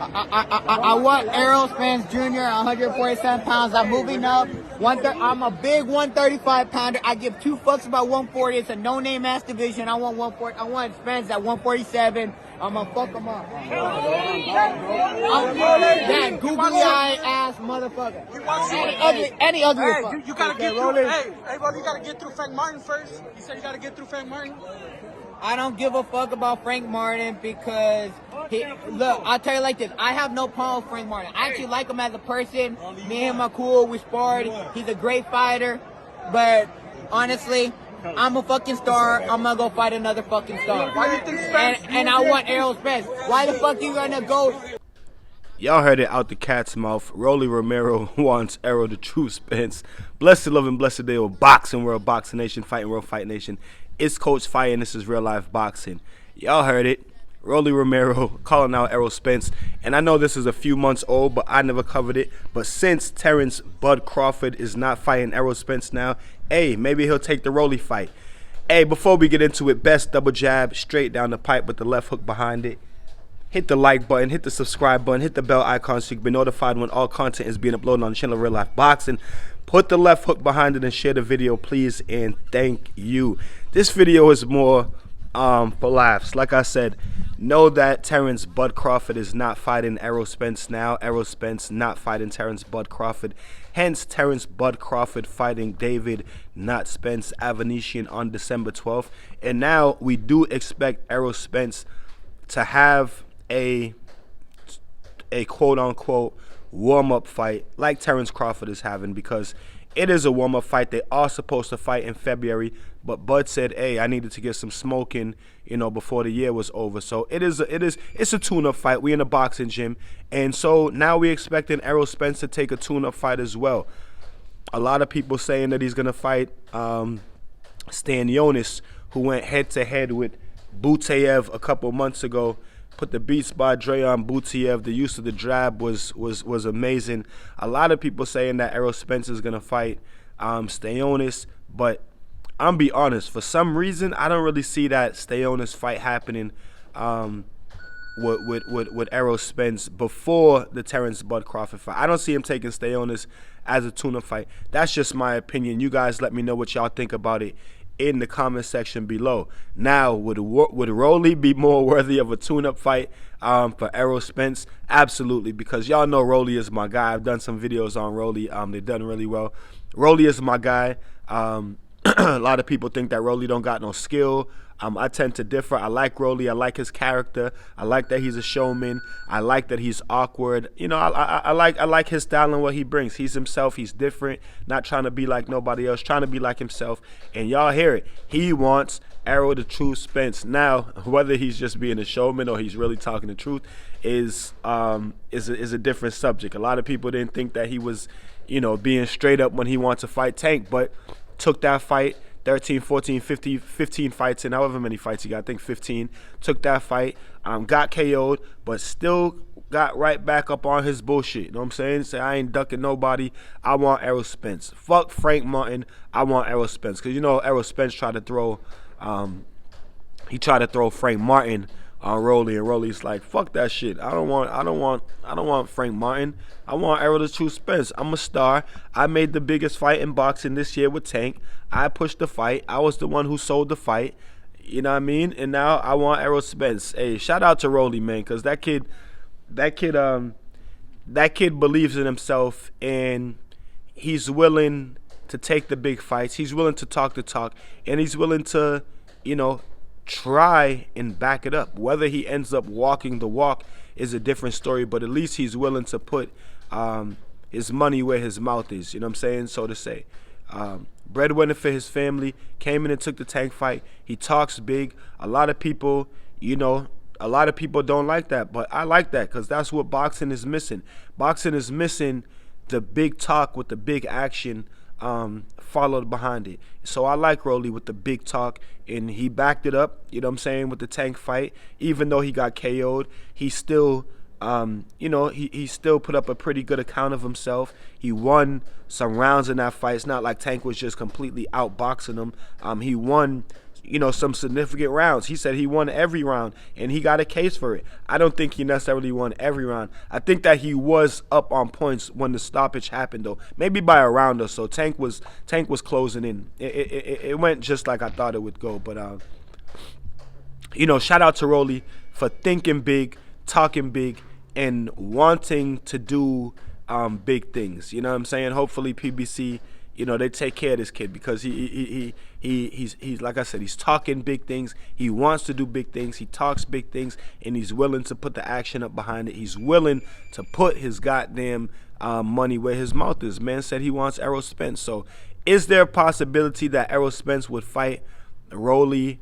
I want Errol Spence Jr. 147 pounds. I'm moving up. I'm a big 135 pounder. I give two fucks about 140. It's a no-name ass division. I want 140. I want Spence at 147. I'm gonna fuck him up. That googly eye ass motherfucker. Any ugly fuck. You gotta get through. Hey, bro, you gotta get through Frank Martin first. You said you gotta get through Frank Martin. I don't give a fuck about Frank Martin because look, I'll tell you like this. I have no problem with Frank Martin. I actually like him as a person. Me and him are cool. We sparred. He's a great fighter. But honestly, I'm a fucking star. I'm gonna go fight another fucking star. Why you think Spence? And I want Errol Spence. Why the fuck you gonna go? Y'all heard it out the cat's mouth. Rolly Romero wants Errol the true Spence. Blessed love and blessed day of boxing world, boxing nation, fighting world, fight nation. It's Coach Fire and this is real life boxing. Y'all heard it. Rolly Romero calling out Errol Spence. And I know this is a few months old, but I never covered it. But since Terrence Bud Crawford is not fighting Errol Spence now, hey, maybe he'll take the Rolly fight. Hey, before we get into it, best double jab straight down the pipe with the left hook behind it. Hit the like button, hit the subscribe button, hit the bell icon so you can be notified when all content is being uploaded on the channel Real Life Boxing. Put the left hook behind it and share the video, please, and thank you. This video is more for laughs. Like I said, know that Terrence Bud Crawford is not fighting Errol Spence now. Errol Spence not fighting Terrence Bud Crawford. Hence, Terrence Bud Crawford fighting David, not Spence Avanesian on December 12th. And now we do expect Errol Spence to have a quote-unquote warm-up fight like Terrence Crawford is having, because it is a warm-up fight. They are supposed to fight in February, but Bud said, hey, I needed to get some smoking, before the year was over. So it's a tune-up fight. We in a boxing gym, and so now we expecting Errol Spence to take a tune-up fight as well. A lot of people saying that he's gonna fight Stanionis, who went head-to-head with Butayev a couple months ago. Put the beats by Dre on Butayev. The use of the jab was amazing. A lot of people saying that Errol Spence is gonna fight Stanionis, but I'm be honest. For some reason, I don't really see that Stanionis fight happening with Errol Spence before the Terrence Bud Crawford fight. I don't see him taking Stanionis as a tune-up fight. That's just my opinion. You guys let me know what y'all think about it in the comment section below. Now, would Rolly be more worthy of a tune-up fight for Errol Spence? Absolutely, because y'all know Rolly is my guy. I've done some videos on Rolly. They've done really well. Rolly is my guy. A lot of people think that Rolly don't got no skill. I tend to differ. I like Rolly. I like his character. I like that he's a showman. I like that he's awkward. I like his style and what he brings. He's himself. He's different. Not trying to be like nobody else. Trying to be like himself. And y'all hear it. He wants Errol the true Spence. Now, whether he's just being a showman or he's really talking the truth is a different subject. A lot of people didn't think that he was, being straight up when he wanted to fight Tank, but took that fight. 13, 14, 15 fights in, however many fights he got, I think 15. Took that fight, got KO'd, but still got right back up on his bullshit. You know what I'm saying? Say, I ain't ducking nobody. I want Errol Spence. Fuck Frank Martin. I want Errol Spence. Because Errol Spence tried to throw, Frank Martin on Rolly, and Rolly's like, fuck that shit. I don't want Frank Martin. I want Errol the true Spence. I'm a star. I made the biggest fight in boxing this year with Tank. I pushed the fight. I was the one who sold the fight. You know what I mean? And now I want Errol Spence. Hey, shout out to Rolly, man, because that kid believes in himself, and he's willing to take the big fights. He's willing to talk the talk, and he's willing to, try and back it up. Whether he ends up walking the walk is a different story, but at least he's willing to put his money where his mouth is, you know what I'm saying, so to say. Breadwinner for his family, came in and took the Tank fight. He talks big. A lot of people, don't like that, but I like that because that's what boxing is missing. Boxing is missing the big talk with the big action followed behind it. So I like Rolly with the big talk, and he backed it up, you know what I'm saying, with the Tank fight. Even though he got KO'd, he still he still put up a pretty good account of himself. He won some rounds in that fight. It's not like Tank was just completely outboxing him. He won some significant rounds. He said he won every round, and he got a case for it. I don't think he necessarily won every round. I think that he was up on points when the stoppage happened, though. Maybe by a round or so. Tank was closing in. It went just like I thought it would go. But shout out to ROLLY for thinking big, talking big, and wanting to do big things. You know what I'm saying? Hopefully PBC, they take care of this kid, because he's like I said, he's talking big things. He wants to do big things. He talks big things, and he's willing to put the action up behind it. He's willing to put his goddamn money where his mouth is. Man said he wants Errol Spence. So is there a possibility that Errol Spence would fight ROLLY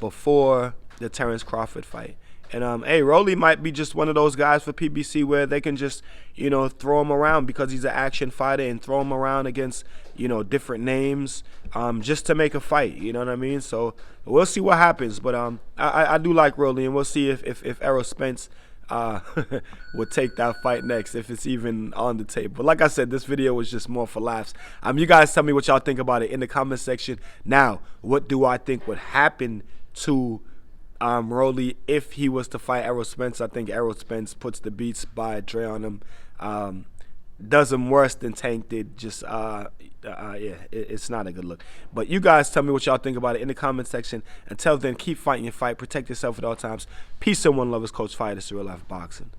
before the Terrence Crawford fight? And hey, ROLLY might be just one of those guys for PBC where they can just, throw him around because he's an action fighter, and throw him around against, different names, just to make a fight. You know what I mean? So we'll see what happens. But I do like ROLLY, and we'll see if Errol Spence would take that fight next, if it's even on the table. But like I said, this video was just more for laughs. You guys tell me what y'all think about it in the comment section. Now, what do I think would happen to ROLLY if he was to fight Errol Spence? I think Errol Spence puts the beats by Dre on him, does him worse than Tank did. Just yeah, it's not a good look. But you guys tell me what y'all think about it in the comment section. Until then, keep fighting your fight, protect yourself at all times. Peace and one, lovers. Coach Fight. It's Real Life Boxing.